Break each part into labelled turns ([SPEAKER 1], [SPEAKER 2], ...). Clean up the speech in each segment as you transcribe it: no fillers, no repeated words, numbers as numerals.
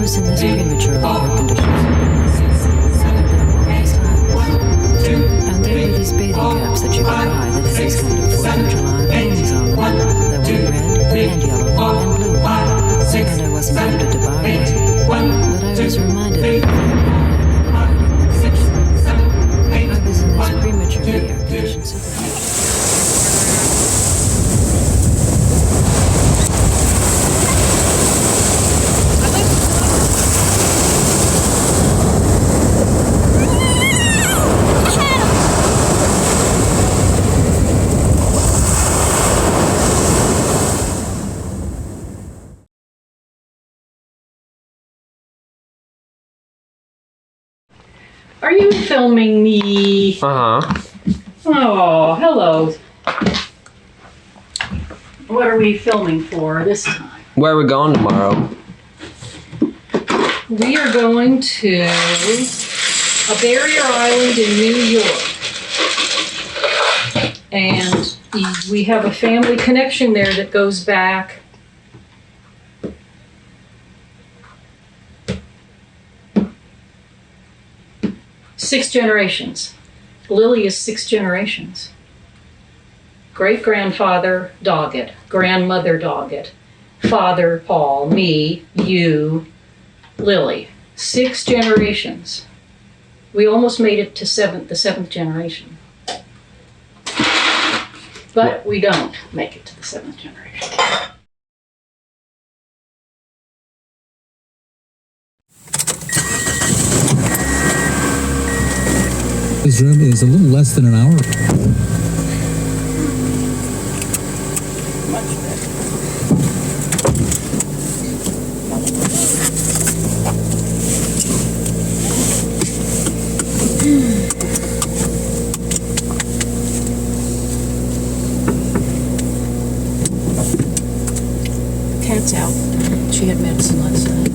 [SPEAKER 1] was in this prematurely air conditions. And there were these bathing caps that you could buy that had these kind of 4th of July wings on them that were red and yellow and blue. And I wasn't tempted to buy one, but I was reminded of I was in this prematurely air-conditioned supermarket.
[SPEAKER 2] Are you filming me?
[SPEAKER 3] Uh-huh.
[SPEAKER 2] Oh, hello. What are we filming for this time?
[SPEAKER 3] Where are we going tomorrow?
[SPEAKER 2] We are going to a barrier island in New York. And we have a family connection there that goes back six generations. Lily is 6 generations. Great-grandfather Doggett, grandmother Doggett, father Paul, me, you, Lily. 6 generations. We almost made it to the 7th generation. But we don't make it to the 7th generation.
[SPEAKER 4] Israel is a little less than an hour.
[SPEAKER 2] Much better. The cat's out. She had medicine last night.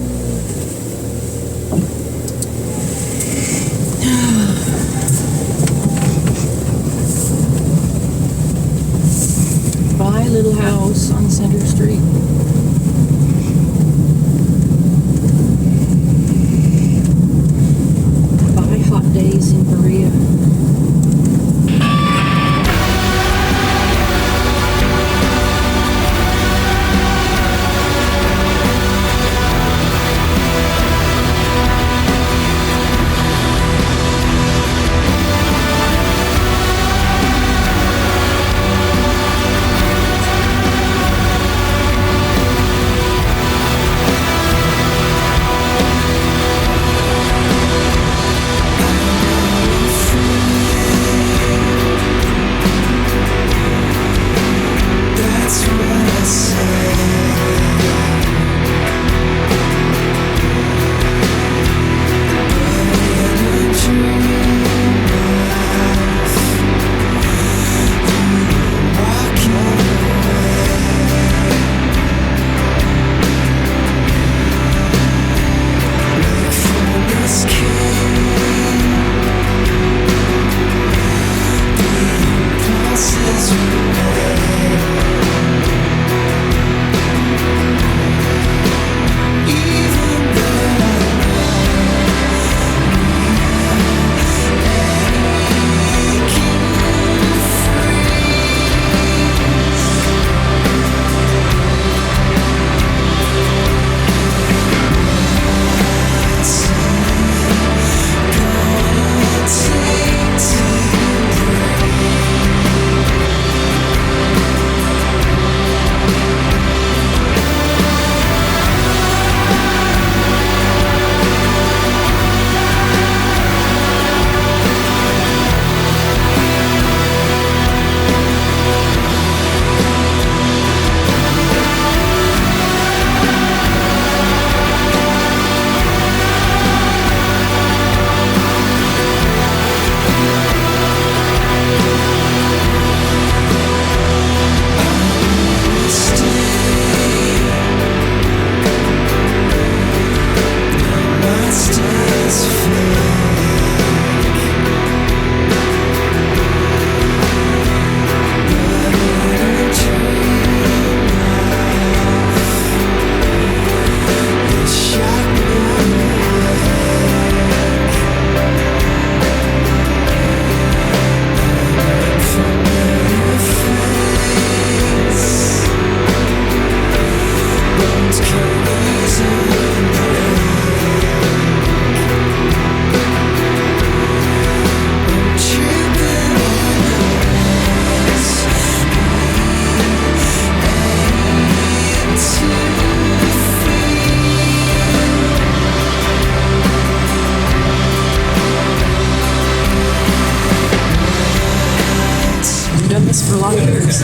[SPEAKER 3] Yes, for a lot of years.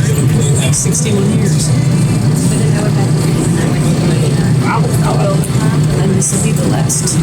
[SPEAKER 3] 61 years. And this will be the last.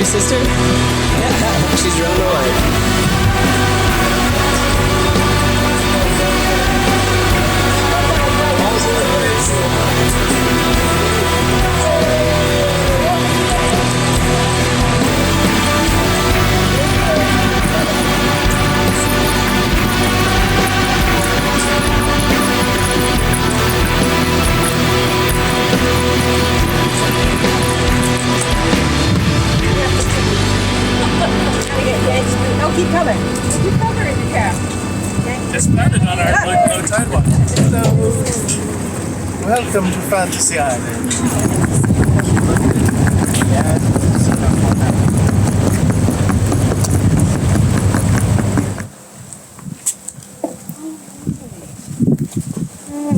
[SPEAKER 5] Sister? She's running away.
[SPEAKER 6] No, keep coming. Keep covering the cap.
[SPEAKER 7] It's planted on our low tide one. Welcome to Fantasy Island.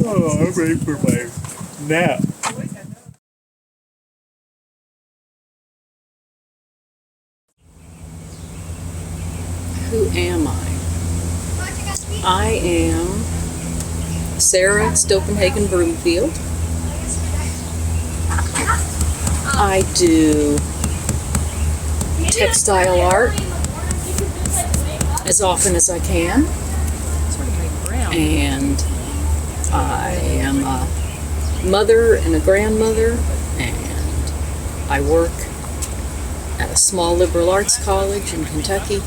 [SPEAKER 7] Oh, I'm ready for my nap.
[SPEAKER 3] Who am I? I am Sarah Stopenhagen Broomfield. I do textile art as often as I can. And I am a mother and a grandmother, and I work at a small liberal arts college in Kentucky.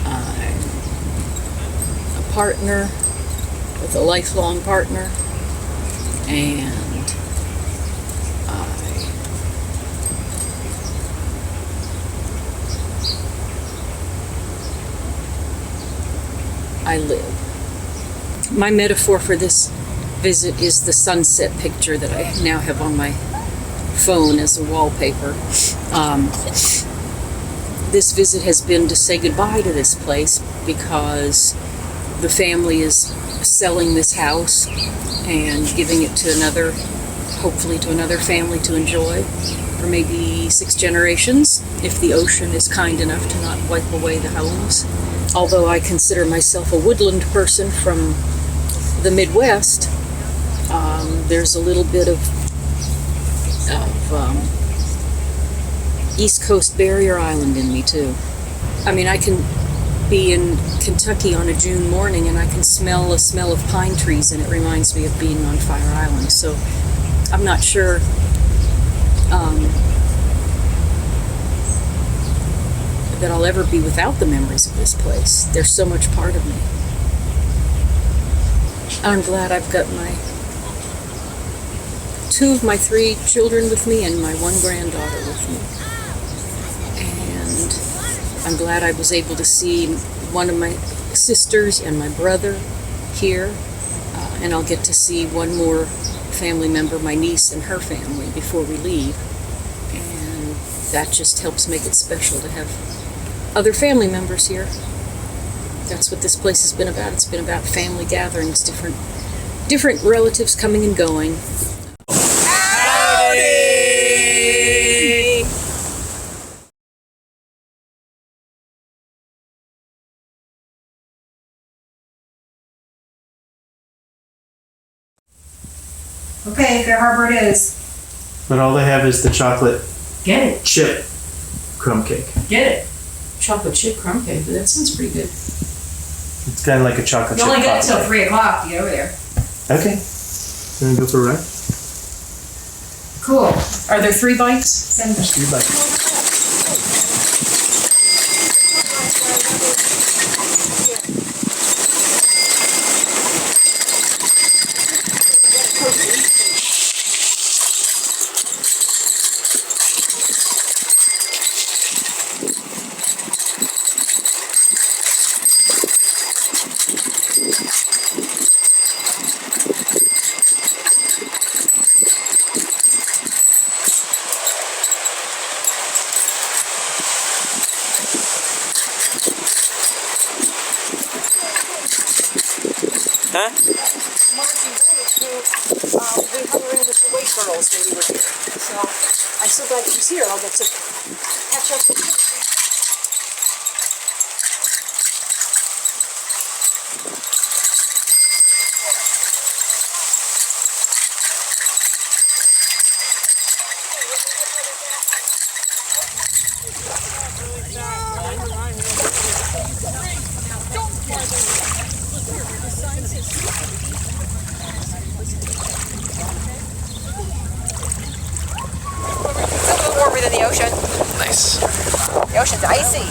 [SPEAKER 3] I'm a partner with a lifelong partner, and I live. My metaphor for this visit is the sunset picture that I now have on my phone as a wallpaper. This visit has been to say goodbye to this place because the family is selling this house and giving it to another, hopefully to another family to enjoy for maybe 6 generations, if the ocean is kind enough to not wipe away the homes. Although I consider myself a woodland person from the Midwest, there's a little bit of East Coast Barrier Island in me too. I mean, I can be in Kentucky on a June morning and I can smell a smell of pine trees and it reminds me of being on Fire Island. So I'm not sure that I'll ever be without the memories of this place. They're so much part of me. I'm glad I've got 2 of my 3 children with me and my 1 granddaughter with me. And I'm glad I was able to see one of my sisters and my brother here. And I'll get to see one more family member, my niece and her family, before we leave. And that just helps make it special to have other family members here. That's what this place has been about. It's been about family gatherings, different relatives coming and going.
[SPEAKER 7] Howdy!
[SPEAKER 6] Okay, Fair Harbor it is.
[SPEAKER 5] But all they have is the chocolate
[SPEAKER 2] Get it.
[SPEAKER 5] chip crumb cake.
[SPEAKER 2] Get it. Chocolate chip crumb cake. That sounds pretty good.
[SPEAKER 5] It's kind of like a chocolate
[SPEAKER 6] You
[SPEAKER 5] chip
[SPEAKER 6] only got
[SPEAKER 5] pie.
[SPEAKER 6] till 3 o'clock to get over there.
[SPEAKER 5] Okay. You want to go for a ride?
[SPEAKER 2] Cool. Are there 3 bites?
[SPEAKER 6] Send them.
[SPEAKER 5] 3 bites. Huh?
[SPEAKER 2] We hung around with the wait girls when we were here. So I'm so glad she's here. I'll get to catch up with her.
[SPEAKER 6] It's a little warmer than the ocean.
[SPEAKER 5] Nice.
[SPEAKER 6] The ocean's icy.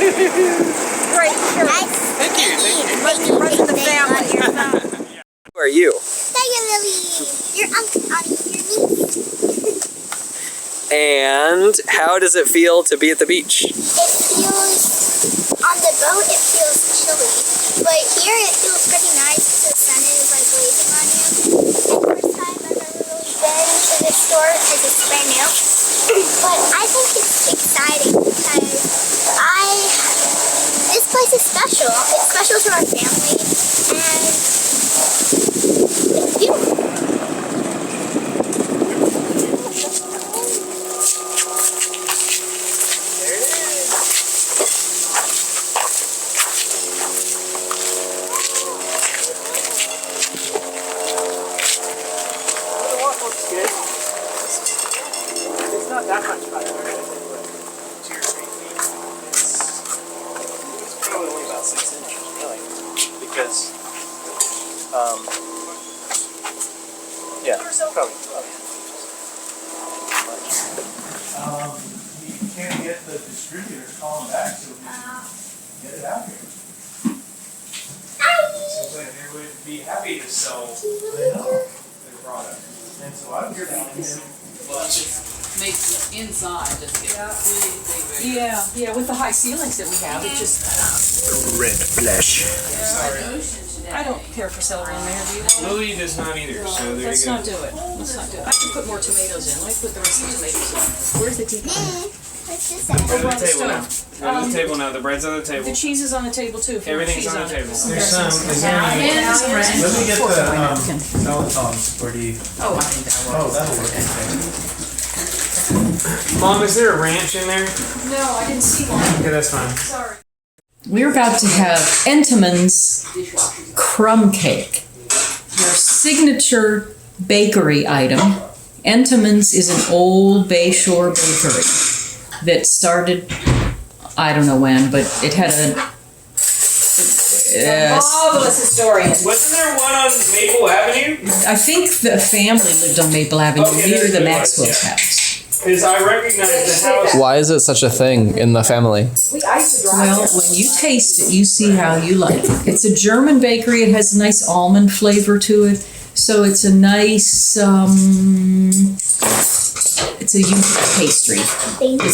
[SPEAKER 6] Great shirt.
[SPEAKER 5] Thank you.
[SPEAKER 6] Must be running the family.
[SPEAKER 5] Who are you?
[SPEAKER 8] Your uncle, your niece.
[SPEAKER 5] And how does it feel to be at the beach?
[SPEAKER 8] It feels, on the boat it feels chilly, but here it feels pretty nice because the sun is like blazing on you. The first time I've ever really been to this store because it's brand new. But I think it's exciting because this place is special. It's special to our family and it's beautiful.
[SPEAKER 5] Not that much better. 2 or 3 feet. It's probably only about 6 inches, really, because yeah, probably. You can't get the distributor to call them back, so we get it out here. Seems like they would be happy to sell their product, and so I'm telling him, but.
[SPEAKER 3] Makes the inside just get big.
[SPEAKER 2] Yeah, with the high ceilings that we have, it just.
[SPEAKER 5] Red flesh.
[SPEAKER 2] I don't care for celery in there, do you?
[SPEAKER 7] Lily does not either, so there
[SPEAKER 2] Let's
[SPEAKER 7] you go.
[SPEAKER 2] not do it. Let's not do it. I can put more tomatoes in. Let me put the rest of the tomatoes in. Where's the teapot?
[SPEAKER 8] What's this?
[SPEAKER 7] Go to
[SPEAKER 2] Over
[SPEAKER 7] the
[SPEAKER 2] on the
[SPEAKER 7] table now.
[SPEAKER 2] stove.
[SPEAKER 7] Go to the table now. The bread's on the table.
[SPEAKER 2] The cheese is on the table too. If you want
[SPEAKER 7] Everything's
[SPEAKER 2] cheese
[SPEAKER 7] on the
[SPEAKER 2] it.
[SPEAKER 7] table.
[SPEAKER 5] There's some. Is there any? Let me get the salad tongs. Where do you?
[SPEAKER 2] Oh, I think that
[SPEAKER 5] Oh, that'll work. Okay.
[SPEAKER 7] Mom, is there a ranch in there?
[SPEAKER 2] No, I didn't see one.
[SPEAKER 7] Okay, that's fine.
[SPEAKER 2] Sorry. We're about to have Entenmann's Crumb Cake, their signature bakery item. Entenmann's is an old Bayshore bakery that started, I don't know when, but it had a
[SPEAKER 6] Marvelous historian.
[SPEAKER 7] Wasn't there one on Maple Avenue?
[SPEAKER 2] I think the family lived on Maple Avenue
[SPEAKER 7] Okay,
[SPEAKER 2] near
[SPEAKER 7] that's
[SPEAKER 2] the
[SPEAKER 7] what it was,
[SPEAKER 2] Maxwell's
[SPEAKER 7] yeah.
[SPEAKER 2] house.
[SPEAKER 7] Because I recognize the house.
[SPEAKER 9] Why is it such a thing in the family?
[SPEAKER 6] I used to drive
[SPEAKER 3] Well,
[SPEAKER 6] there.
[SPEAKER 3] when you taste it, you see how you like it. It's a German bakery. It has a nice almond flavor to it. So it's a nice, it's a unique pastry.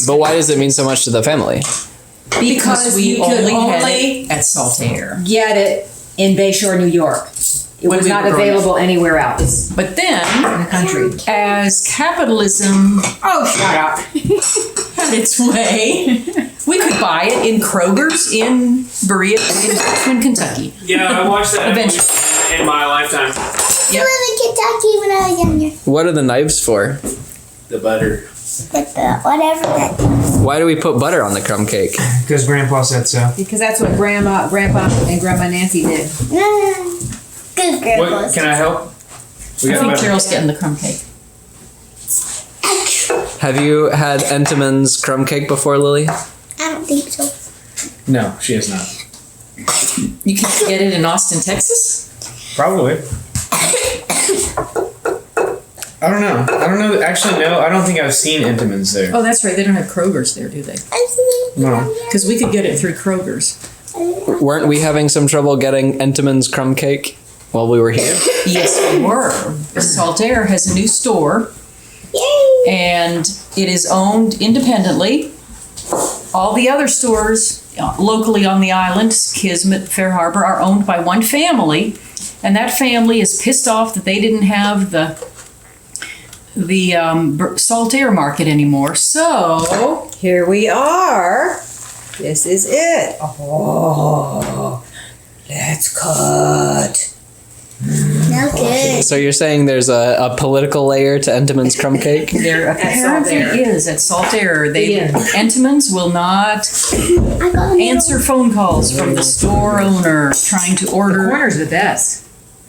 [SPEAKER 9] But why does it mean so much to the family?
[SPEAKER 3] Because we
[SPEAKER 6] you could
[SPEAKER 3] only had
[SPEAKER 6] only
[SPEAKER 3] it at Saltaire.
[SPEAKER 6] get it in Bayshore, New York. It
[SPEAKER 3] When
[SPEAKER 6] was
[SPEAKER 3] we
[SPEAKER 6] not
[SPEAKER 3] were growing
[SPEAKER 6] available anywhere else
[SPEAKER 3] But then,
[SPEAKER 6] in the country.
[SPEAKER 3] as capitalism
[SPEAKER 6] Oh, shut up.
[SPEAKER 3] had its way, we could buy it in Kroger's in Berea, in Richmond, Kentucky.
[SPEAKER 7] Yeah, I watched that
[SPEAKER 3] Eventually.
[SPEAKER 7] in my lifetime.
[SPEAKER 8] I lived in Kentucky when I was younger.
[SPEAKER 9] What are the knives for?
[SPEAKER 7] The butter.
[SPEAKER 8] But whatever that
[SPEAKER 9] Why do we put butter on the crumb cake?
[SPEAKER 7] Because Grandpa said so.
[SPEAKER 6] Because that's what Grandpa, and Grandma Nancy did.
[SPEAKER 8] Good grandpas.
[SPEAKER 7] What, can I help? We
[SPEAKER 3] I
[SPEAKER 7] got
[SPEAKER 3] think
[SPEAKER 7] butter.
[SPEAKER 3] Carol's getting the crumb cake.
[SPEAKER 9] Have you had Entenmann's crumb cake before, Lily?
[SPEAKER 8] I don't think so.
[SPEAKER 7] No, she has not.
[SPEAKER 3] You can get it in Austin, Texas?
[SPEAKER 7] Probably. I don't know. Actually, no. I don't think I've seen Entenmann's there.
[SPEAKER 3] Oh, that's right. They don't have Kroger's there, do they?
[SPEAKER 7] No.
[SPEAKER 3] Because we could get it through Kroger's.
[SPEAKER 9] Weren't we having some trouble getting Entenmann's crumb cake while we were here?
[SPEAKER 3] Yes, we were. Saltaire has a new store,
[SPEAKER 8] Yay!
[SPEAKER 3] and it is owned independently. All the other stores locally on the island, Kismet, Fair Harbor, are owned by one family, and that family is pissed off that they didn't have the Saltaire market anymore. So
[SPEAKER 6] Here we are. This is it. Oh, let's cut.
[SPEAKER 8] No good.
[SPEAKER 9] So you're saying there's a political layer to Entenmann's crumb cake?
[SPEAKER 3] there apparently
[SPEAKER 6] Saltaire.
[SPEAKER 3] is at Saltaire. They
[SPEAKER 6] Yeah.
[SPEAKER 3] Entenmann's will not
[SPEAKER 8] I got a
[SPEAKER 3] answer phone calls from the store owner trying to
[SPEAKER 6] The
[SPEAKER 3] order
[SPEAKER 6] corner's the best.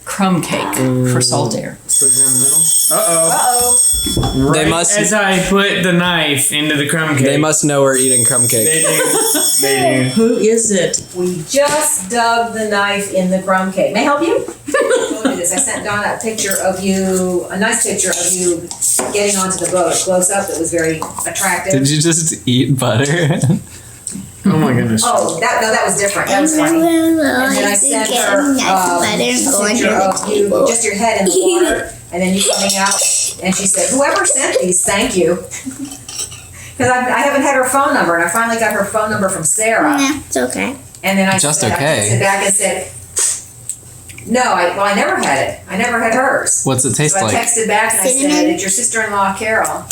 [SPEAKER 3] crumb cake for Saltaire.
[SPEAKER 7] Put it down the middle. Uh-oh.
[SPEAKER 6] Uh-oh.
[SPEAKER 9] They
[SPEAKER 7] Right
[SPEAKER 9] must-
[SPEAKER 7] as I put the knife into the crumb cake.
[SPEAKER 9] They must know we're eating crumb
[SPEAKER 7] They
[SPEAKER 9] cake.
[SPEAKER 7] do. They do.
[SPEAKER 3] Who is it?
[SPEAKER 6] We just dug the knife in the crumb cake. May I help you? Look at this. I sent Donna a picture of you, a nice picture of you getting onto the boat. Close up. It was very attractive.
[SPEAKER 9] Did you just eat butter?
[SPEAKER 7] Oh my goodness.
[SPEAKER 6] Oh, that was different. That was funny. And then I sent her a picture of you, just your head in the water, and then you coming out. And she said, "Whoever sent these, thank you." Because I haven't had her phone number, and I finally got her phone number from Sarah.
[SPEAKER 8] Nah, it's okay.
[SPEAKER 6] And then I
[SPEAKER 9] Just
[SPEAKER 6] said,
[SPEAKER 9] okay.
[SPEAKER 6] I texted back and said, "No, I never had it. I never had hers."
[SPEAKER 9] What's it taste
[SPEAKER 6] So I
[SPEAKER 9] like?
[SPEAKER 6] texted back and I
[SPEAKER 8] Cinnamon?
[SPEAKER 6] said, "It's your sister-in-law, Carol."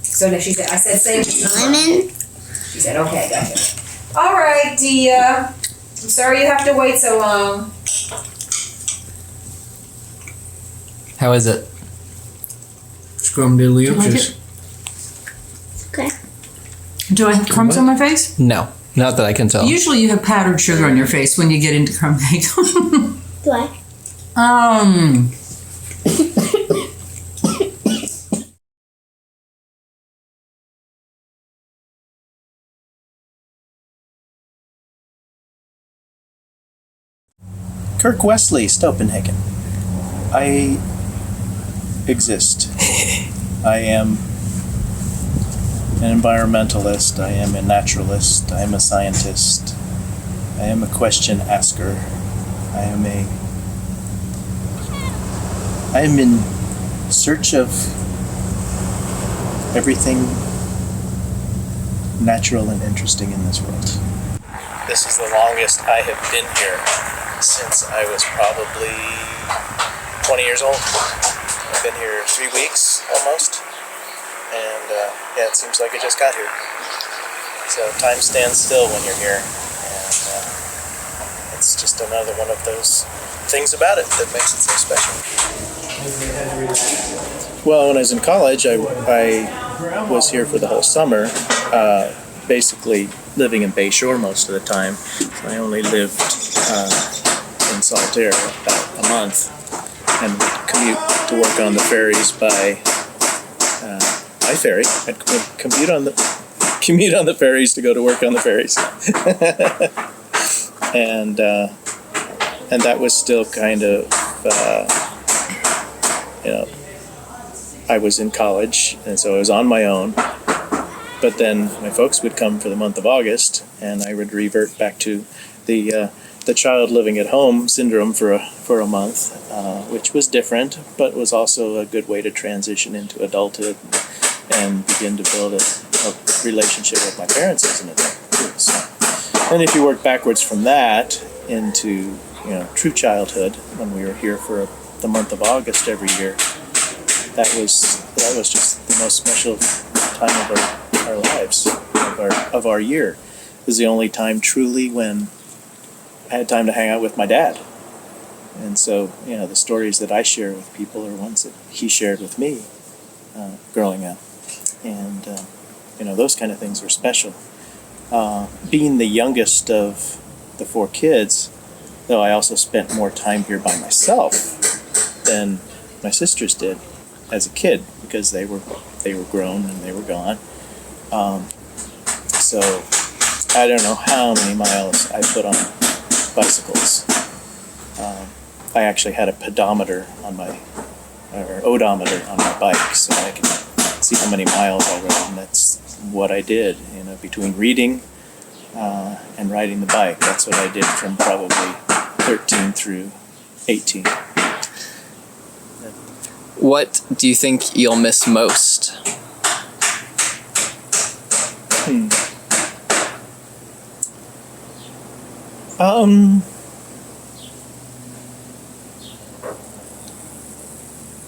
[SPEAKER 6] So then she said, "I said, save this number."
[SPEAKER 8] Lemon.
[SPEAKER 6] She said, "Okay, gotcha." All right, Dia. I'm sorry you have to wait so long.
[SPEAKER 9] How is it?
[SPEAKER 7] Scrumdiddlyumptious.
[SPEAKER 8] Okay.
[SPEAKER 3] Do I have crumbs on my face?
[SPEAKER 9] No, not that I can tell.
[SPEAKER 3] Usually you have powdered sugar on your face when you get into crumb cake.
[SPEAKER 8] Do I?
[SPEAKER 10] Kirk Wesley, Stopenhagen. I exist. I am an environmentalist. I am a naturalist. I am a scientist. I am a question asker. I am in search of everything natural and interesting in this world. This is the longest I have been here since I was probably 20 years old. I've been here 3 weeks almost, and yeah, it seems like I just got here. So time stands still when you're here, and it's just another one of those things about it that makes it so special. Well, when I was in college, I was here for the whole summer, basically living in Bayshore most of the time. So I only lived in Saltaire about a month, and would commute to work on the ferries by ferry. I'd commute on the ferries to go to work on the ferries, and that was still kind of I was in college, and so I was on my own. But then my folks would come for the month of August, and I would revert back to the child living at home syndrome for a month, which was different, but was also a good way to transition into adulthood and begin to build a relationship with my parents as an adult. So, and if you work backwards from that into true childhood, when we were here for the month of August every year, that was just the most special time of our lives, of our year. It was the only time truly when I had time to hang out with my dad. And so, the stories that I share with people are ones that he shared with me growing up. And, those kind of things were special. Being the youngest of the 4 kids, though, I also spent more time here by myself than my sisters did as a kid, because they were grown and they were gone. So I don't know how many miles I put on bicycles. I actually had a pedometer or odometer on my bike, so I could see how many miles I rode, and that's what I did, between reading and riding the bike. That's what I did from probably 13 through 18.
[SPEAKER 9] What do you think you'll miss most?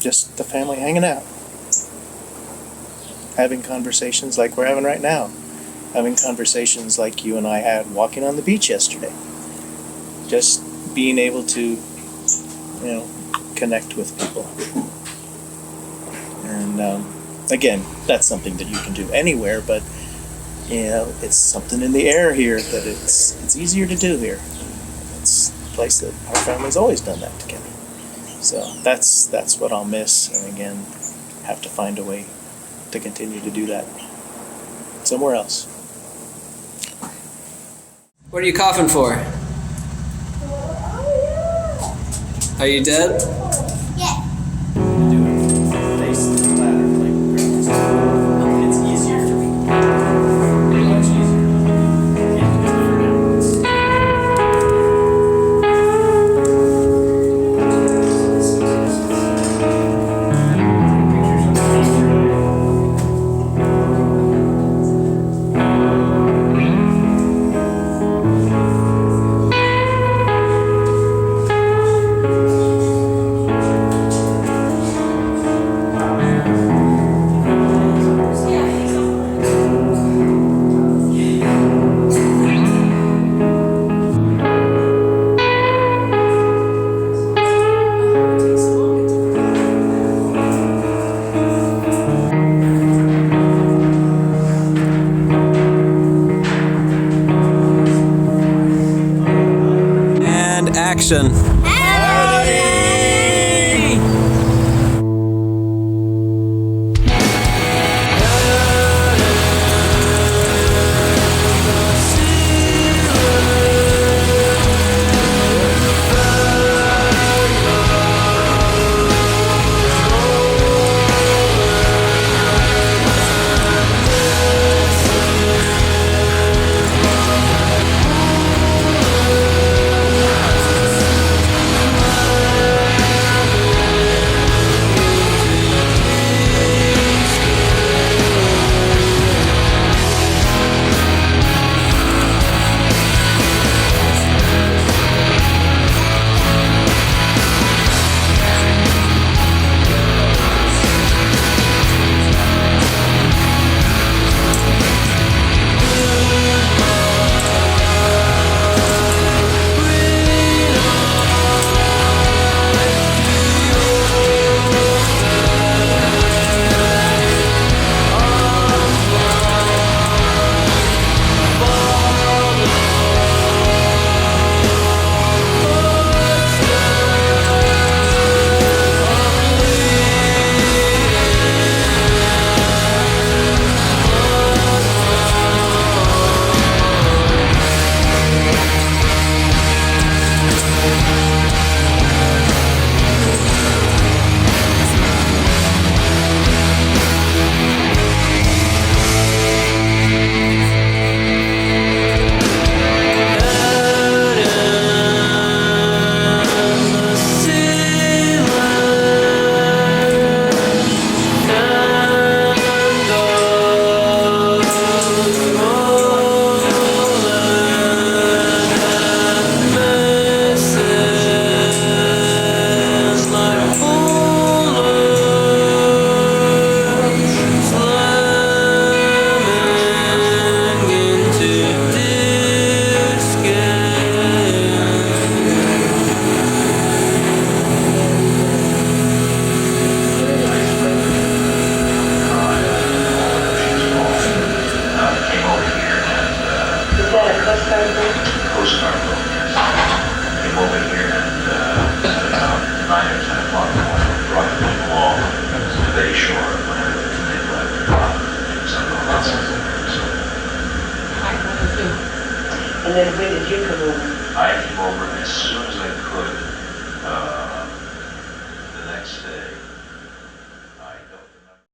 [SPEAKER 10] Just the family hanging out. Having conversations like we're having right now. Having conversations like you and I had walking on the beach yesterday. Just being able to, connect with people. And again, that's something that you can do anywhere, but it's something in the air here that it's easier to do here. It's a place that our family's always done that together. So that's what I'll miss, and again, have to find a way to continue to do that somewhere else.
[SPEAKER 9] What are you coughing for? Are you dead?
[SPEAKER 8] Yeah.
[SPEAKER 10] It's easier for me. Much easier.
[SPEAKER 9] Action.
[SPEAKER 11] postcard book? Postcard book, yes. Came over here and at about 9 or 10 o'clock in the morning, brought the thing along to the bay shore and went over to the left.
[SPEAKER 12] And then when did you come over?
[SPEAKER 11] I came over as soon as I could the next day. I don't remember.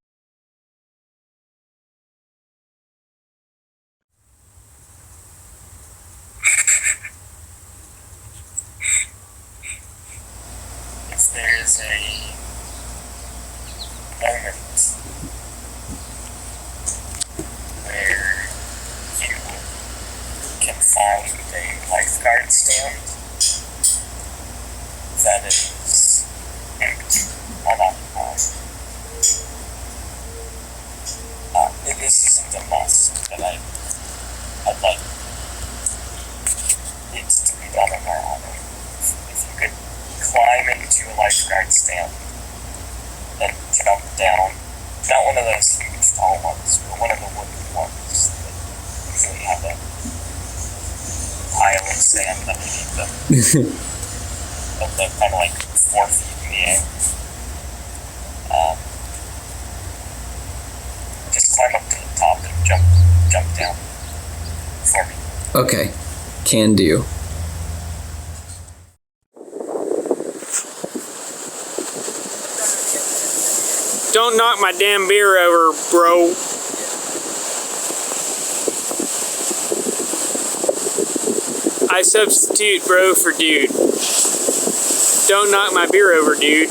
[SPEAKER 10] If there is a moment where you can find a lifeguard stand that is empty, unoccupied. This isn't a must, but I'd like it to be done in our honor. If you could climb into a lifeguard stand and jump down, not one of those huge tall ones, but one of the wooden ones that usually have a pile of sand underneath them. But they're kind of like 4 feet in the air. Just climb up to the top and jump down for me.
[SPEAKER 9] Okay, can do.
[SPEAKER 5] Don't knock my damn beer over, bro. I substitute bro for dude. Don't knock my beer over, dude.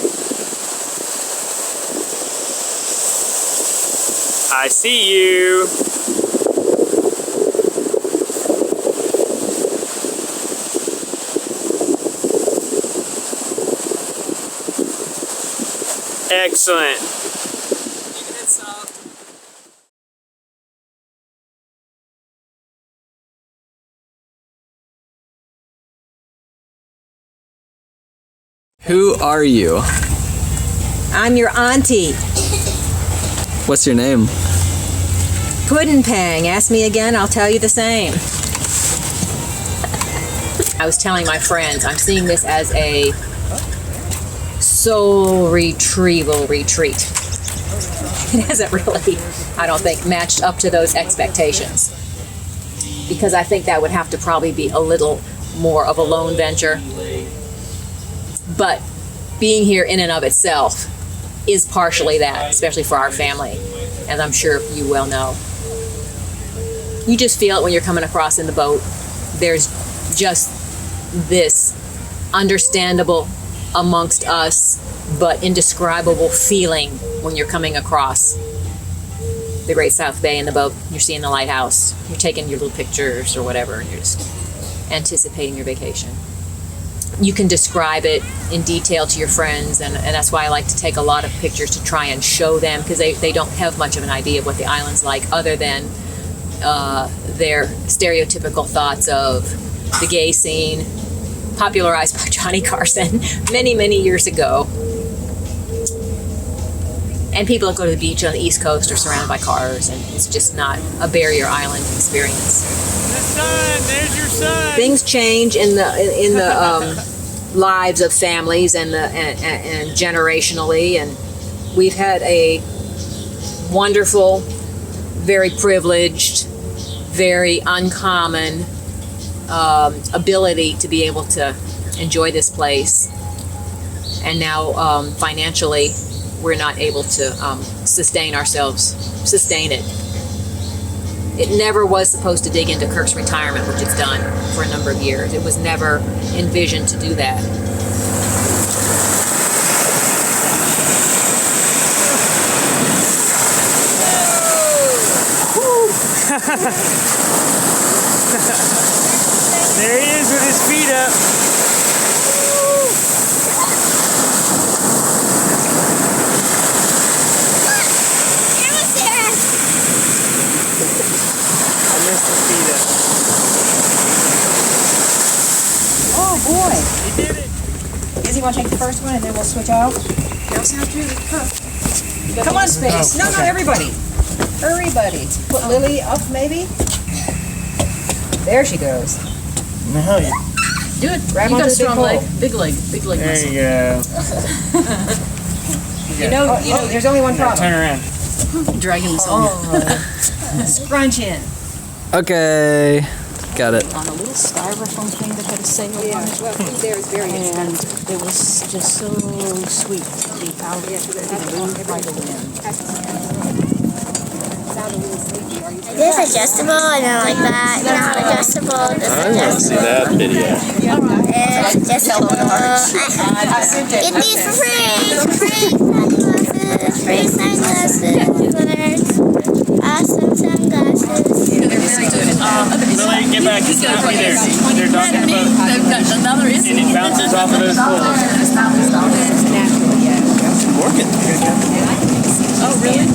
[SPEAKER 5] I see you. Excellent.
[SPEAKER 9] Who are you?
[SPEAKER 6] I'm your auntie.
[SPEAKER 9] What's your name?
[SPEAKER 6] Puddin' Pang. Ask me again, I'll tell you the same. I was telling my friends, I'm seeing this as a soul retrieval retreat. It hasn't really, I don't think, matched up to those expectations. Because I think that would have to probably be a little more of a lone venture. But being here in and of itself is partially that, especially for our family, as I'm sure you well know. You just feel it when you're coming across in the boat. There's just this understandable amongst us, but indescribable feeling when you're coming across the Great South Bay in the boat. You're seeing the lighthouse, you're taking your little pictures or whatever, and you're just anticipating your vacation. You can describe it in detail to your friends, and that's why I like to take a lot of pictures to try and show them, because they don't have much of an idea of what the island's like other than their stereotypical thoughts of the gay scene, popularized by Johnny Carson many, many years ago. And people that go to the beach on the East Coast are surrounded by cars, and it's just not a barrier island experience.
[SPEAKER 5] The sun, there's your sun.
[SPEAKER 6] Things change in the lives of families and generationally, and we've had a wonderful, very privileged, very uncommon ability to be able to enjoy this place. And now financially, we're not able to sustain it. It never was supposed to dig into Kirk's retirement, which it's done for a number of years. It was never envisioned to do that.
[SPEAKER 5] There he is with his feet up.
[SPEAKER 6] Oh boy!
[SPEAKER 5] He did it.
[SPEAKER 6] Izzy, want to take the first one and then we'll switch off? Come on, Space. No, everybody. Hurry, buddy. Put Lily up, maybe? There she goes.
[SPEAKER 7] No,
[SPEAKER 3] Do it.
[SPEAKER 6] Grab
[SPEAKER 3] You got
[SPEAKER 6] onto
[SPEAKER 3] a
[SPEAKER 6] the big
[SPEAKER 3] strong
[SPEAKER 6] pole.
[SPEAKER 3] leg. Big leg. Big leg
[SPEAKER 7] there
[SPEAKER 3] muscle.
[SPEAKER 7] you go.
[SPEAKER 6] You know, there's only one problem.
[SPEAKER 7] Turn around.
[SPEAKER 3] Dragging this on.
[SPEAKER 6] Scrunch in.
[SPEAKER 9] Okay, got it.
[SPEAKER 3] On a little styrofoam thing that had a sail on it.
[SPEAKER 6] Well, food there is very
[SPEAKER 3] And it was just so sweet. The power to move by the wind.
[SPEAKER 8] Is this adjustable? I don't like that. Not adjustable. This
[SPEAKER 10] I want to see that video.
[SPEAKER 8] It's adjustable. Get these for free. Free sunglasses. Awesome sunglasses.
[SPEAKER 7] Lily, get back. It's not me there. They're talking about. And it bounces off of those poles.
[SPEAKER 10] Morgan.
[SPEAKER 3] Oh, really?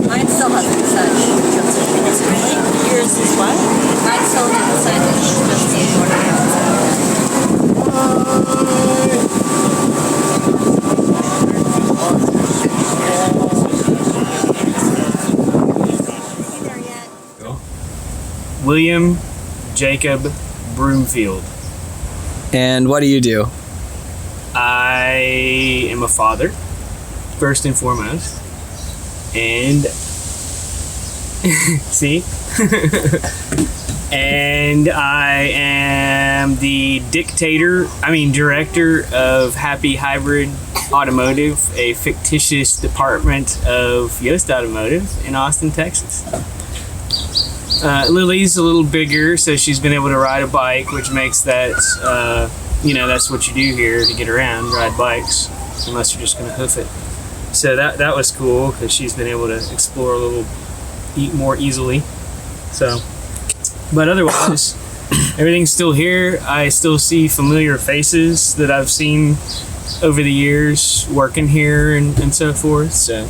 [SPEAKER 13] Mine still hasn't decided. Yours is what? Mine still hasn't decided.
[SPEAKER 5] William Jacob Broomfield.
[SPEAKER 9] And what do you do?
[SPEAKER 5] I am a father, first and foremost. And see? And I am the director of Happy Hybrid Automotive, a fictitious department of Yost Automotive in Austin, Texas. Lily's a little bigger, so she's been able to ride a bike, which makes that, that's what you do here to get around, ride bikes, unless you're just going to hoof it. So that was cool, because she's been able to explore a little more easily. So, but otherwise, everything's still here. I still see familiar faces that I've seen over the years working here and so forth. So,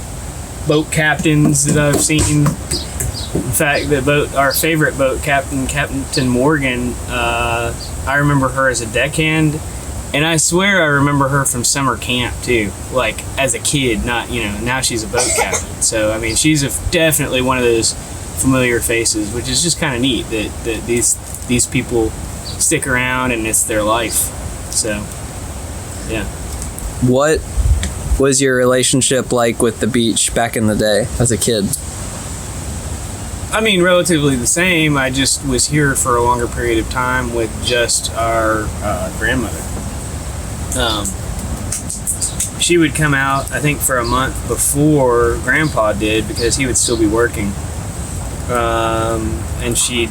[SPEAKER 5] boat captains that I've seen. In fact, our favorite boat captain, Captain Morgan, I remember her as a deckhand, and I swear I remember her from summer camp too, like as a kid, not, now she's a boat captain. So, I mean, she's definitely one of those familiar faces, which is just kind of neat that these people stick around and it's their life. So, yeah.
[SPEAKER 9] What was your relationship like with the beach back in the day as a kid?
[SPEAKER 5] I mean, relatively the same. I just was here for a longer period of time with just our grandmother. She would come out, I think, for a month before Grandpa did, because he would still be working. And she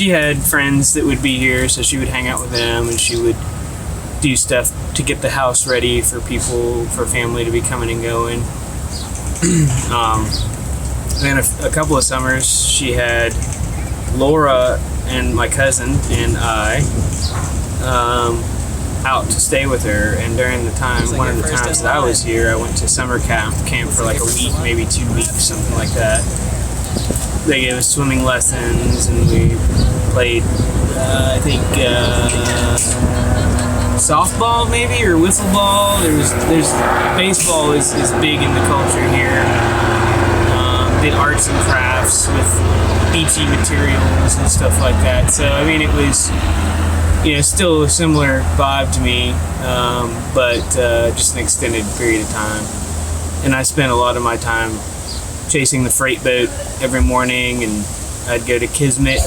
[SPEAKER 5] had friends that would be here, so she would hang out with them, and she would do stuff to get the house ready for family to be coming and going. Then a couple of summers, she had Laura and my cousin and I out to stay with her. And during the time, one of the times that I was here, I went to summer camp for like a week, maybe 2 weeks, something like that. They gave us swimming lessons, and we played, I think, softball maybe, or wiffle ball. There's baseball is big in the culture here. Did arts and crafts with beachy materials and stuff like that. So, I mean, it was, still a similar vibe to me, but just an extended period of time. And I spent a lot of my time chasing the freight boat every morning, and I'd go to Kismet,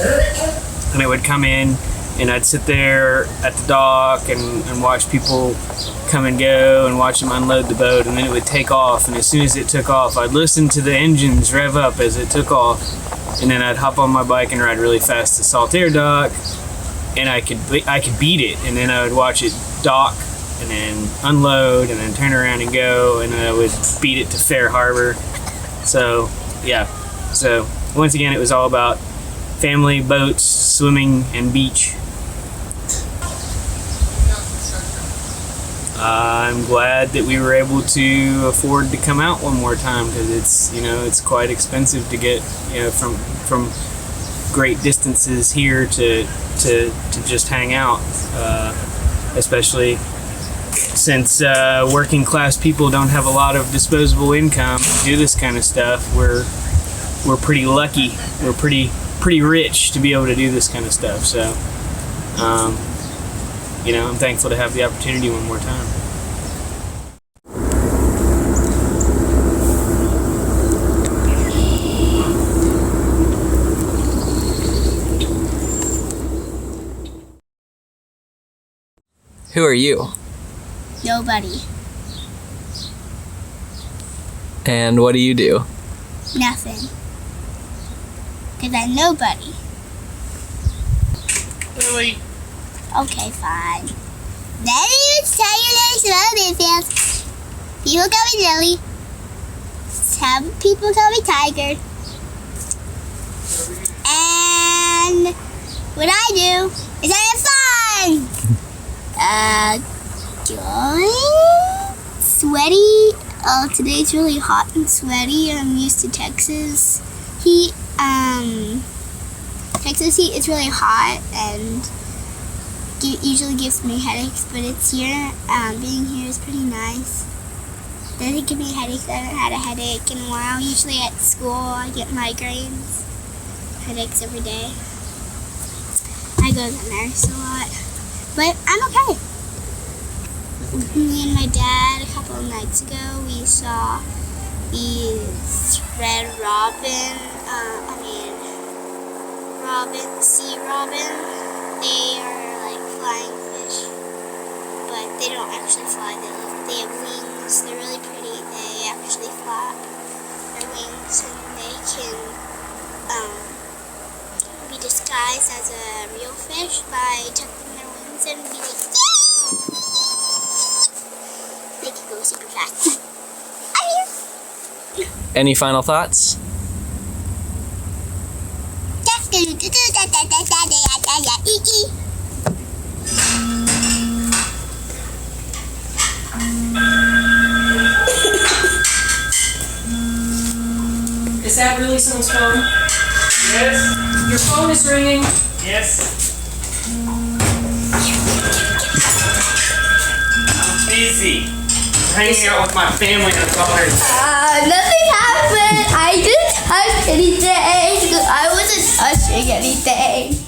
[SPEAKER 5] and it would come in, and I'd sit there at the dock and watch people come and go and watch them unload the boat, and then it would take off. And as soon as it took off, I'd listen to the engines rev up as it took off, and then I'd hop on my bike and ride really fast to Saltaire dock, and I could beat it, and then I would watch it dock and then unload and then turn around and go, and then I would beat it to Fair Harbor. So yeah, so once again, it was all about family, boats, swimming, and beach. I'm glad that we were able to afford to come out one more time, because it's quite expensive to get from great distances here to just hang out, especially since working class people don't have a lot of disposable income to do this kind of stuff, we're pretty lucky. We're pretty rich to be able to do this kind of stuff. So, I'm thankful to have the opportunity one more time.
[SPEAKER 9] Who are you?
[SPEAKER 8] Nobody.
[SPEAKER 9] And what do you do?
[SPEAKER 8] Nothing. Because I'm nobody.
[SPEAKER 7] Lily.
[SPEAKER 8] Okay, fine. Let me even tell you there's some other fans. People call me Lily. Some people call me Tiger. And what I do is I have fun! Sweaty. Today's really hot and sweaty. I'm used to Texas heat. Texas heat is really hot and usually gives me headaches, but it's here. Being here is pretty nice. It doesn't give me headaches. I haven't had a headache in a while. Usually at school I get migraines, headaches every day. I go to the nurse a lot, but I'm okay. Me and my dad a couple of nights ago, we saw these red sea robin. They are like flying fish, but they don't actually fly. They have wings. They're really pretty. They actually flap their wings, and they can be disguised as a real fish by tucking their wings and be like, they can go super fast. I'm here.
[SPEAKER 9] Any final thoughts?
[SPEAKER 2] Is that really someone's phone?
[SPEAKER 5] Yes.
[SPEAKER 2] Your phone is ringing.
[SPEAKER 5] Yes. I'm busy. Hanging out with my family and daughters.
[SPEAKER 8] Nothing happened. I didn't touch anything. I wasn't touching anything.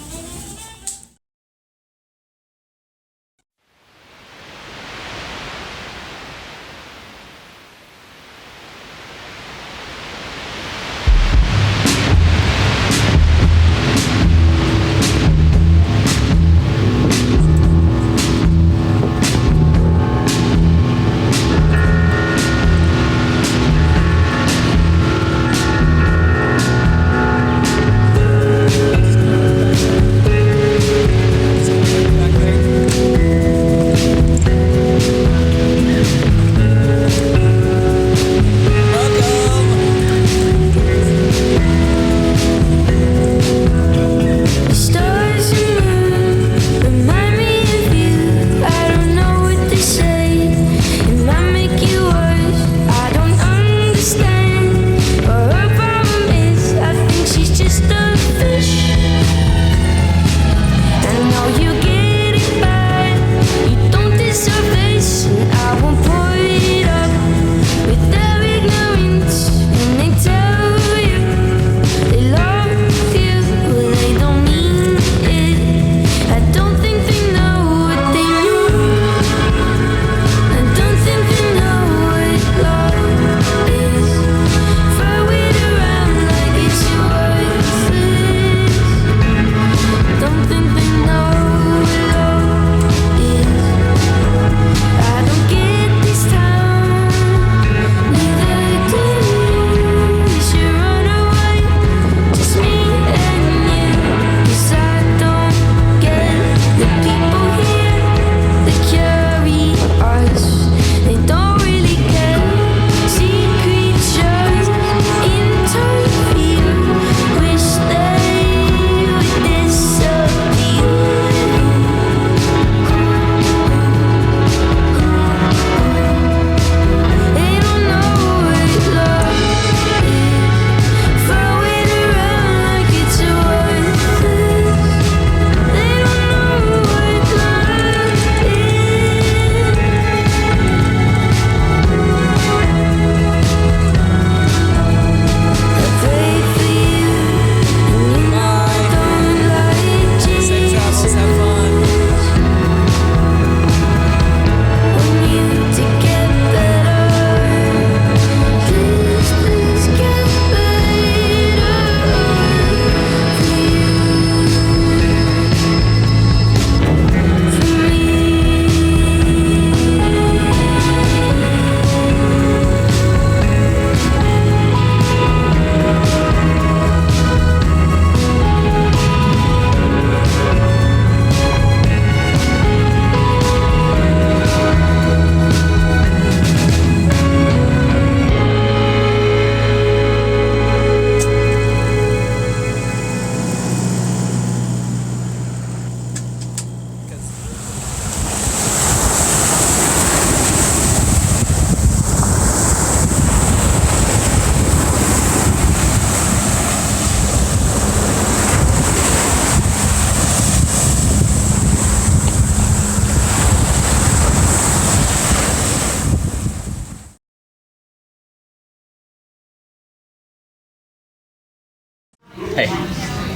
[SPEAKER 9] Hey.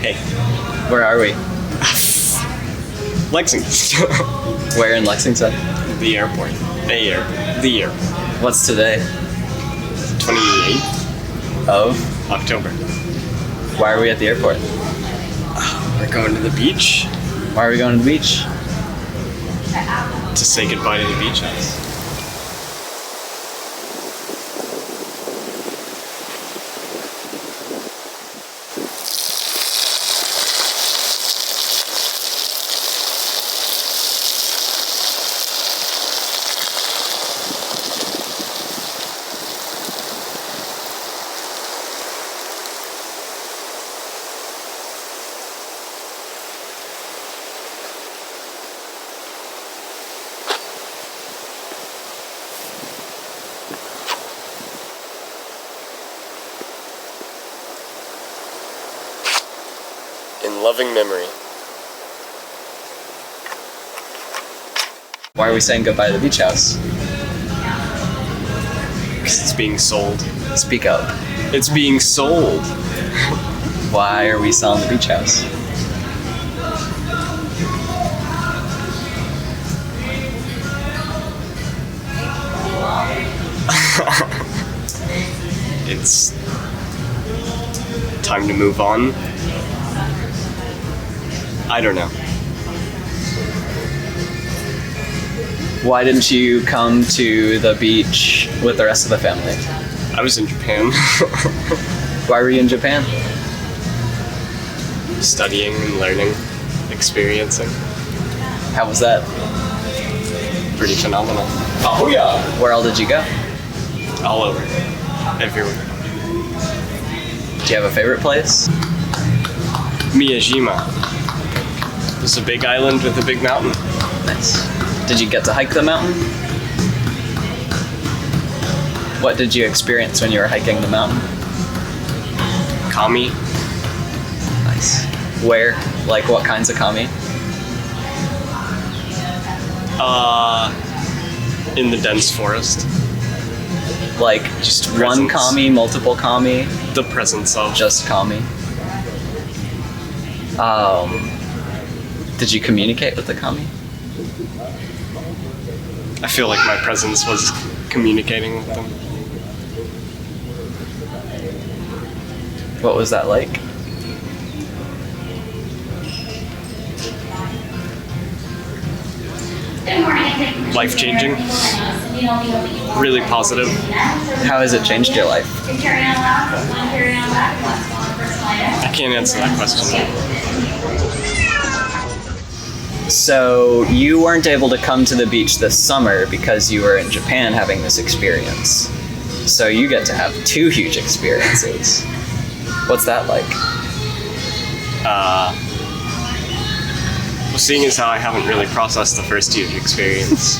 [SPEAKER 14] Hey.
[SPEAKER 9] Where are we?
[SPEAKER 14] Lexington.
[SPEAKER 9] Where in Lexington?
[SPEAKER 14] The airport. The airport.
[SPEAKER 9] What's today?
[SPEAKER 14] 28th
[SPEAKER 9] of
[SPEAKER 14] October.
[SPEAKER 9] Why are we at the airport?
[SPEAKER 14] We're going to the beach.
[SPEAKER 9] Why are we going to the beach?
[SPEAKER 14] To say goodbye to the beach house. In loving memory.
[SPEAKER 9] Why are we saying goodbye to the beach house?
[SPEAKER 14] Because it's being sold.
[SPEAKER 9] Speak up.
[SPEAKER 14] It's being sold.
[SPEAKER 9] Why are we selling the beach house?
[SPEAKER 14] It's time to move on. I don't know.
[SPEAKER 9] Why didn't you come to the beach with the rest of the family?
[SPEAKER 14] I was in Japan.
[SPEAKER 9] Why were you in Japan?
[SPEAKER 14] Studying and learning, experiencing.
[SPEAKER 9] How was that?
[SPEAKER 14] Pretty phenomenal.
[SPEAKER 9] Oh yeah! Where all did you go?
[SPEAKER 14] All over. Everywhere.
[SPEAKER 9] Do you have a favorite place?
[SPEAKER 14] Miyajima. It's a big island with a big mountain.
[SPEAKER 9] Nice. Did you get to hike the mountain? What did you experience when you were hiking the mountain?
[SPEAKER 14] Kaꜜmi.
[SPEAKER 9] Nice. Where? Like what kinds of kaꜜmi?
[SPEAKER 14] In the dense forest.
[SPEAKER 9] Like just one kaꜜmi, multiple kaꜜmi?
[SPEAKER 14] The presence of.
[SPEAKER 9] Just kaꜜmi. Did you communicate with the kaꜜmi?
[SPEAKER 14] I feel like my presence was communicating with them.
[SPEAKER 9] What was that like?
[SPEAKER 14] Life-changing. Really positive.
[SPEAKER 9] How has it changed your life?
[SPEAKER 14] I can't answer that question.
[SPEAKER 9] So you weren't able to come to the beach this summer because you were in Japan having this experience. So you get to have two huge experiences. What's that like?
[SPEAKER 14] Well, seeing as how I haven't really processed the first huge experience,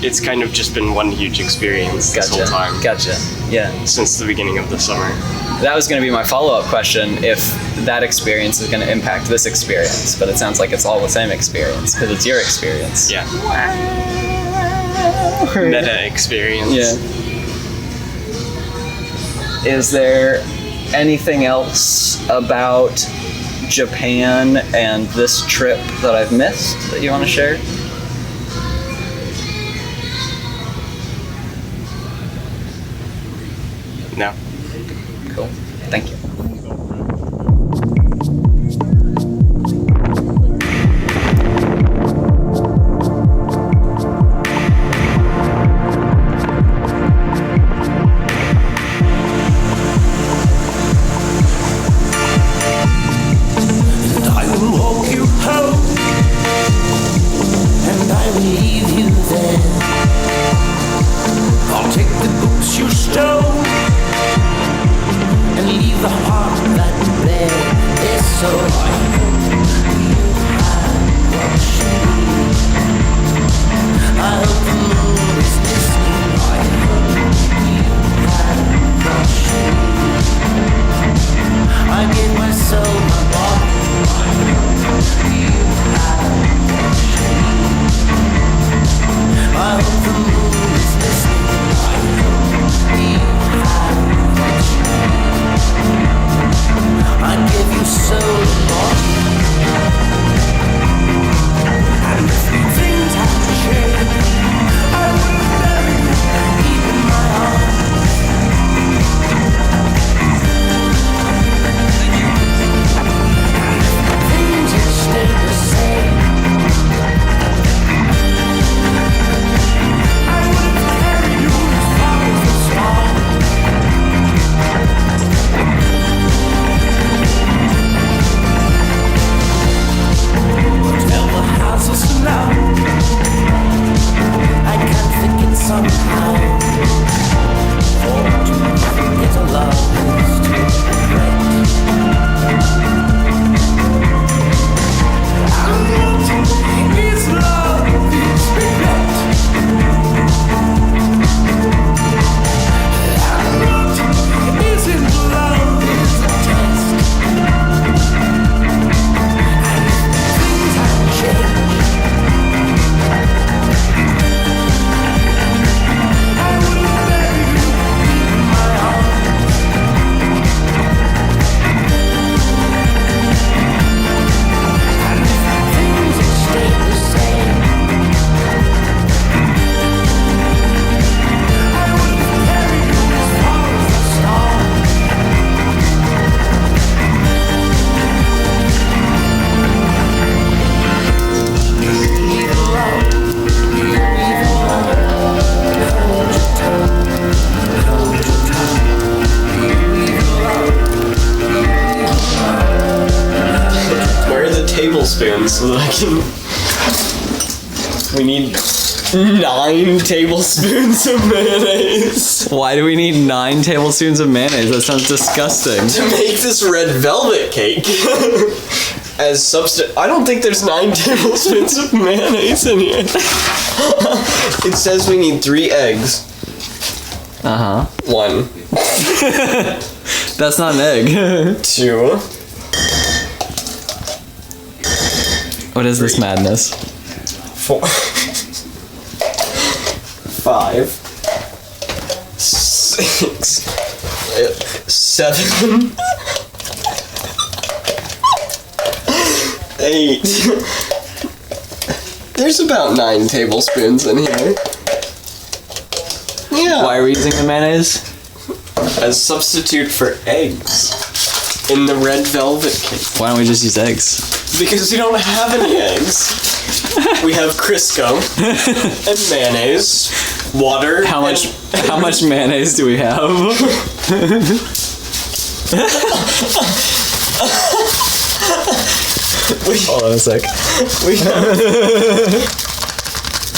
[SPEAKER 14] it's kind of just been one huge experience this whole time.
[SPEAKER 9] Gotcha. Yeah.
[SPEAKER 14] Since the beginning of the summer.
[SPEAKER 9] That was going to be my follow-up question, if that experience is going to impact this experience, but it sounds like it's all the same experience, because it's your experience.
[SPEAKER 14] Yeah. Meta experience.
[SPEAKER 9] Yeah. Is there anything else about Japan and this trip that I've missed that you want to share?
[SPEAKER 14] No.
[SPEAKER 9] Cool. Thank you.
[SPEAKER 15] I'll take the books you stole and leave the heart
[SPEAKER 14] tablespoons so that I can... We need 9 tablespoons of mayonnaise.
[SPEAKER 9] Why do we need 9 tablespoons of mayonnaise? That sounds disgusting.
[SPEAKER 14] To make this red velvet cake. As substitute. I don't think there's 9 tablespoons of mayonnaise in here. It says we need 3 eggs. 1.
[SPEAKER 9] That's not an egg.
[SPEAKER 14] 2.
[SPEAKER 9] What is this madness?
[SPEAKER 14] 4. 5. 6. 7. 8. There's about 9 tablespoons in here. Yeah.
[SPEAKER 9] Why are we using the mayonnaise?
[SPEAKER 14] As substitute for eggs in the red velvet cake.
[SPEAKER 9] Why don't we just use eggs?
[SPEAKER 14] Because we don't have any eggs. We have Crisco and mayonnaise, water.
[SPEAKER 9] How much mayonnaise do we have? Hold on a sec.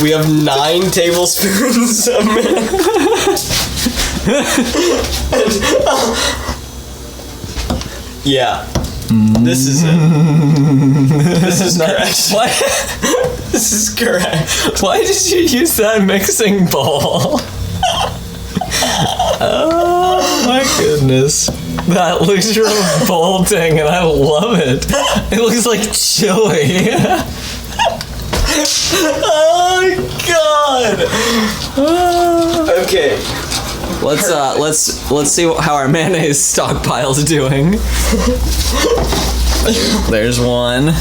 [SPEAKER 14] We have 9 tablespoons of mayonnaise. Yeah. This is it. This is correct.
[SPEAKER 9] What?
[SPEAKER 14] This is correct.
[SPEAKER 9] Why did you use that mixing bowl? Oh my goodness. That looks revolting and I love it. It looks like chili.
[SPEAKER 14] Oh god. Okay.
[SPEAKER 9] Let's see how our mayonnaise stockpile's doing. There's 1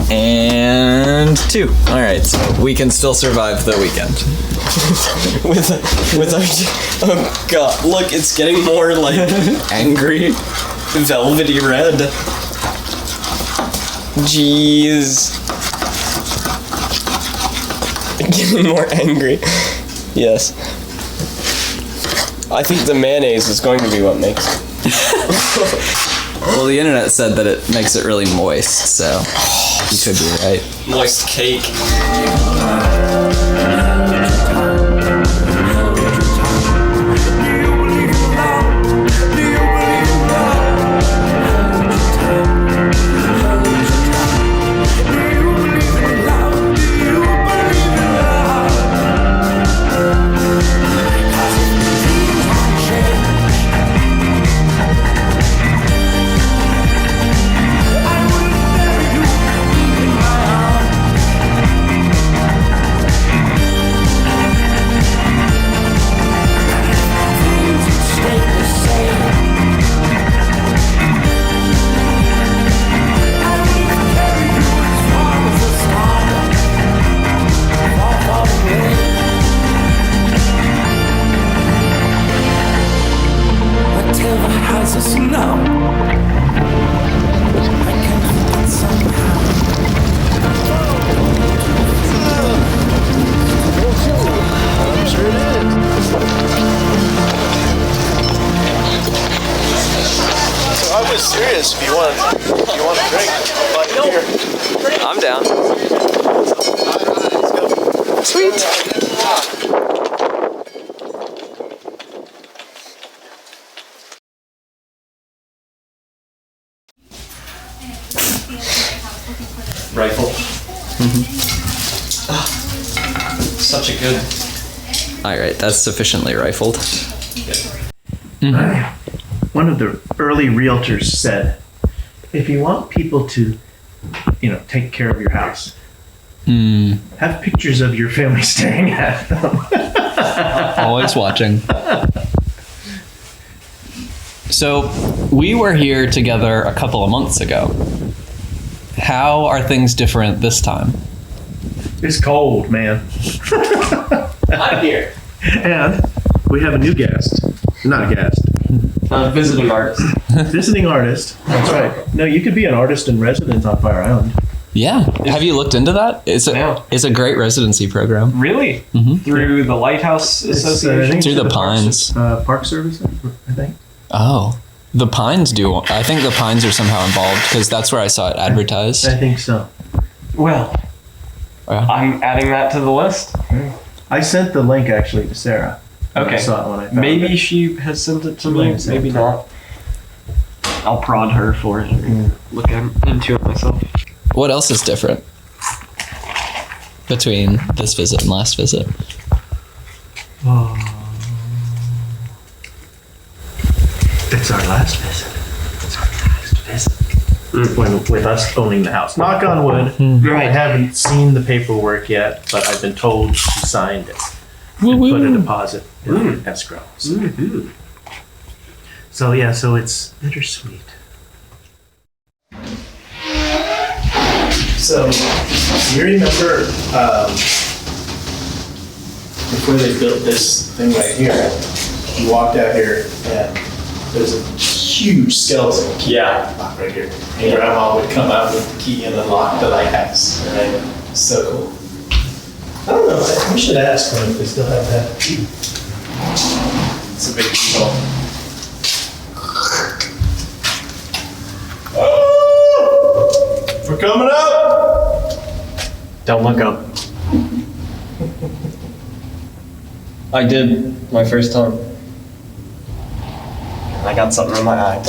[SPEAKER 9] and 2. All right, so we can still survive the weekend.
[SPEAKER 14] with our oh god, look, it's getting more like
[SPEAKER 9] angry,
[SPEAKER 14] velvety red. Jeez. Getting more angry. Yes. I think the mayonnaise is going to be what makes it.
[SPEAKER 9] Well, the internet said that it makes it really moist, so you could be right.
[SPEAKER 14] Moist cake.
[SPEAKER 10] Serious. If you want a drink, like here.
[SPEAKER 9] I'm down.
[SPEAKER 10] Sweet.
[SPEAKER 14] Rifle. Such a good.
[SPEAKER 9] All right, that's sufficiently rifled.
[SPEAKER 10] One of the early realtors said, if you want people to, take care of your house, have pictures of your family staring at them.
[SPEAKER 9] Always watching. So, we were here together a couple of months ago. How are things different this time?
[SPEAKER 10] It's cold, man.
[SPEAKER 14] I'm here.
[SPEAKER 10] And we have a new guest. Not a guest.
[SPEAKER 14] Visiting artist.
[SPEAKER 10] Visiting artist. That's right. No, you could be an artist in residence on Fire Island.
[SPEAKER 9] Yeah. Have you looked into that? It's a great residency program.
[SPEAKER 5] Really?
[SPEAKER 9] Mm-hmm.
[SPEAKER 5] Through the Lighthouse Association?
[SPEAKER 9] Through the Pines.
[SPEAKER 10] Park Service, I think.
[SPEAKER 9] Oh. The Pines do. I think the Pines are somehow involved because that's where I saw it advertised.
[SPEAKER 10] I think so.
[SPEAKER 14] Well, I'm adding that to the list.
[SPEAKER 10] I sent the link actually to Sarah.
[SPEAKER 14] Okay.
[SPEAKER 10] I saw it when I found
[SPEAKER 14] Maybe
[SPEAKER 10] it.
[SPEAKER 14] she has sent it to me.
[SPEAKER 10] Yes,
[SPEAKER 14] Maybe not. I'll prod her for it and look into it myself.
[SPEAKER 15] What else is different between this visit and last visit?
[SPEAKER 10] It's our last visit. It's our last visit. With us owning the house. Knock on wood. I haven't seen the paperwork yet, but I've been told she signed it. And put a deposit in escrow. So yeah, so it's bittersweet. So, you remember before they built this thing right here, you walked out here and there's a huge skeleton key lock right here. And Grandma would come out with the key and unlock the lighthouse. Right? So cool. I don't know, we should ask them if they still have that key. It's a big deal. We're coming up!
[SPEAKER 14] Don't look up. I did my first time. I got something in my eye.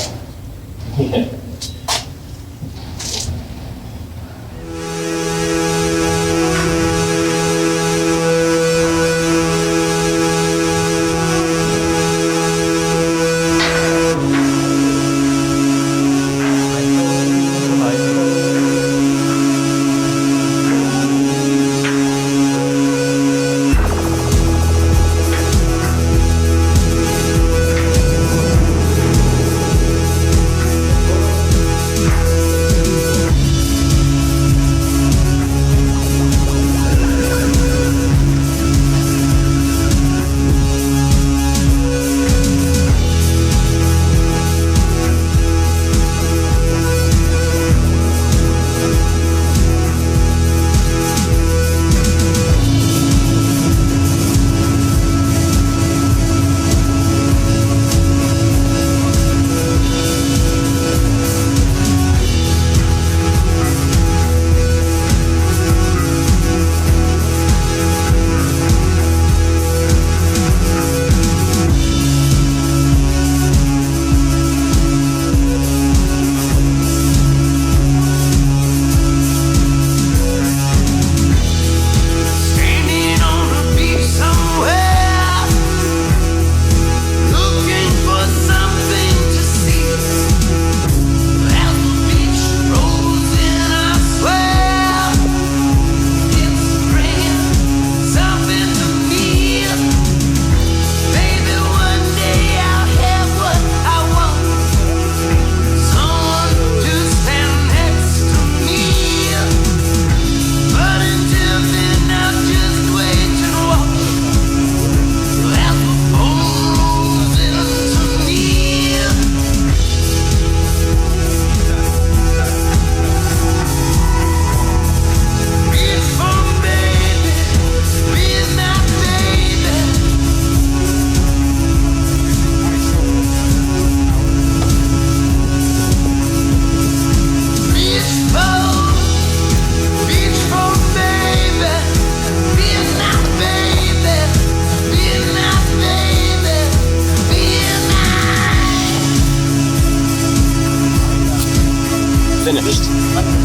[SPEAKER 14] Finished.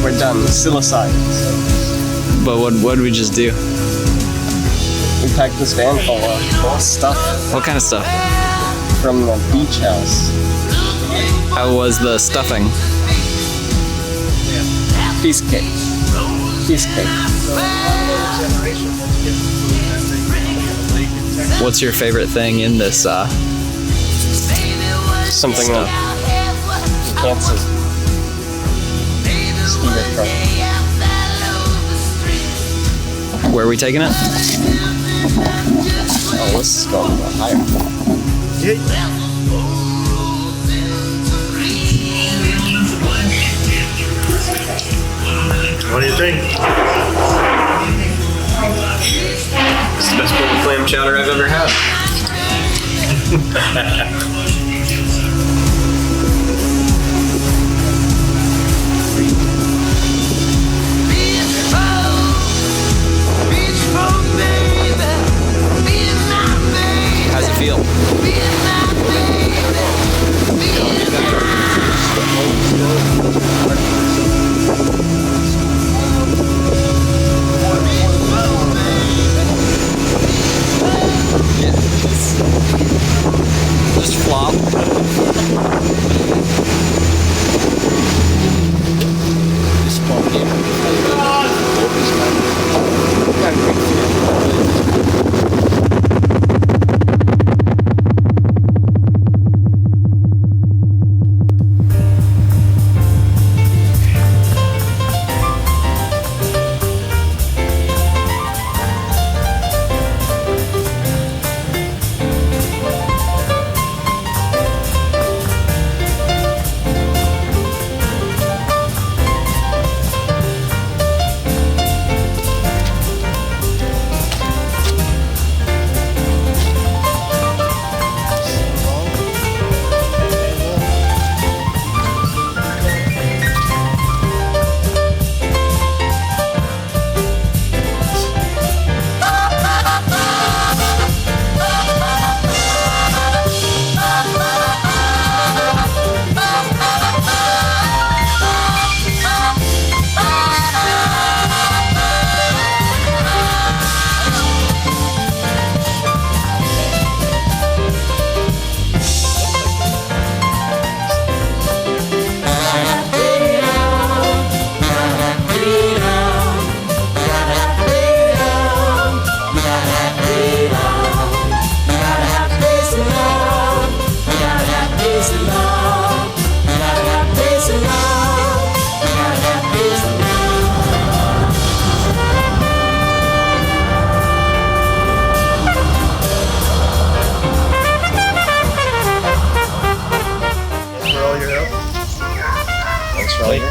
[SPEAKER 14] We're done. Still aside.
[SPEAKER 15] But what did we just do?
[SPEAKER 14] We packed this van full of stuff.
[SPEAKER 15] What kind of stuff?
[SPEAKER 14] From the beach house.
[SPEAKER 15] How was the stuffing?
[SPEAKER 14] Piece cake. Piece cake.
[SPEAKER 15] What's your favorite thing in this?
[SPEAKER 14] Something that you can't see. Steamer truck.
[SPEAKER 15] Where are we taking it?
[SPEAKER 14] Oh, this is going a lot higher.
[SPEAKER 10] What do you think?
[SPEAKER 14] It's the best bowl of clam chowder I've ever had.
[SPEAKER 15] flop.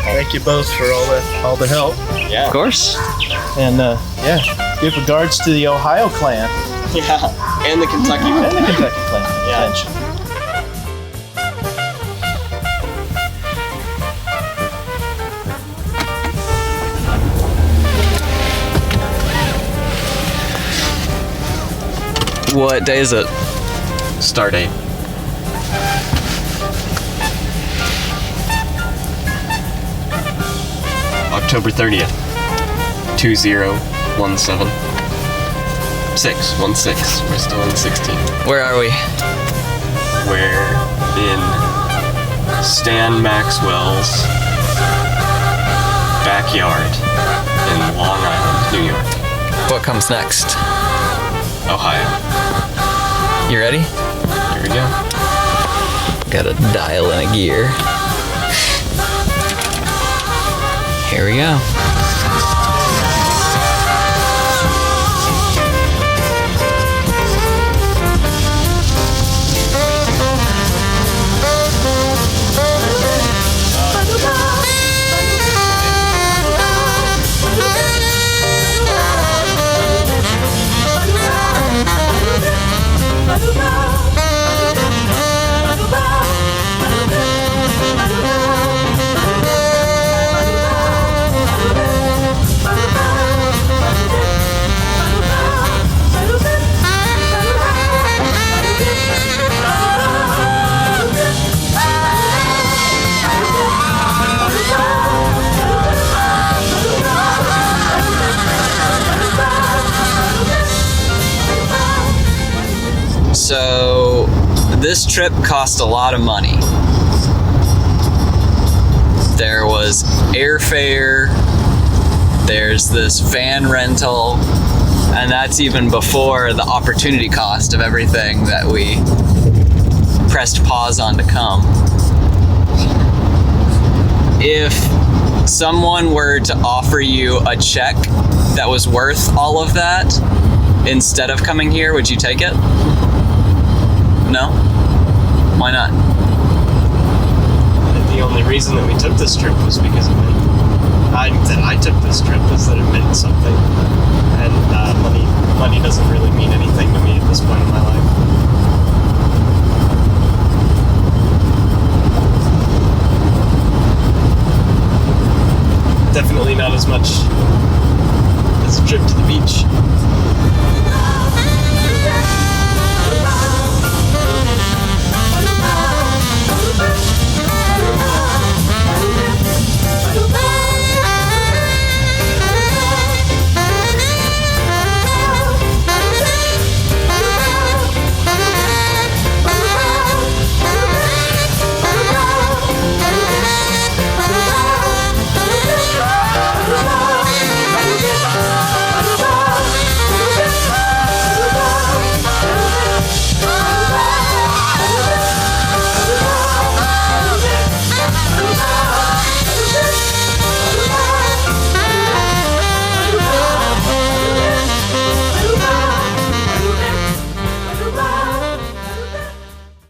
[SPEAKER 10] Thank you both for all the help.
[SPEAKER 9] Yeah,
[SPEAKER 15] of course.
[SPEAKER 10] And give regards to the Ohio clan.
[SPEAKER 9] Yeah, and the Kentucky clan.
[SPEAKER 10] And the Kentucky clan.
[SPEAKER 9] Yeah.
[SPEAKER 10] Attention.
[SPEAKER 15] What day is it?
[SPEAKER 9] Star date. October 30th, 2017. 616. We're still in 16.
[SPEAKER 15] Where are we?
[SPEAKER 9] We're in Stan Maxwell's backyard in Long Island, New York.
[SPEAKER 15] What comes next?
[SPEAKER 9] Ohio.
[SPEAKER 15] You ready?
[SPEAKER 9] Here we go.
[SPEAKER 15] Gotta dial in a gear. Here we go. So this trip cost a lot of money. There was airfare, there's this van rental, and that's even before the opportunity cost of everything that we pressed pause on to come. If someone were to offer you a check that was worth all of that instead of coming here, would you take it? No? Why not?
[SPEAKER 14] The only reason that we took this trip was because it meant, I took this trip is that it meant something, and money doesn't really mean anything to me at this point in my life. Definitely not as much as a trip to the beach.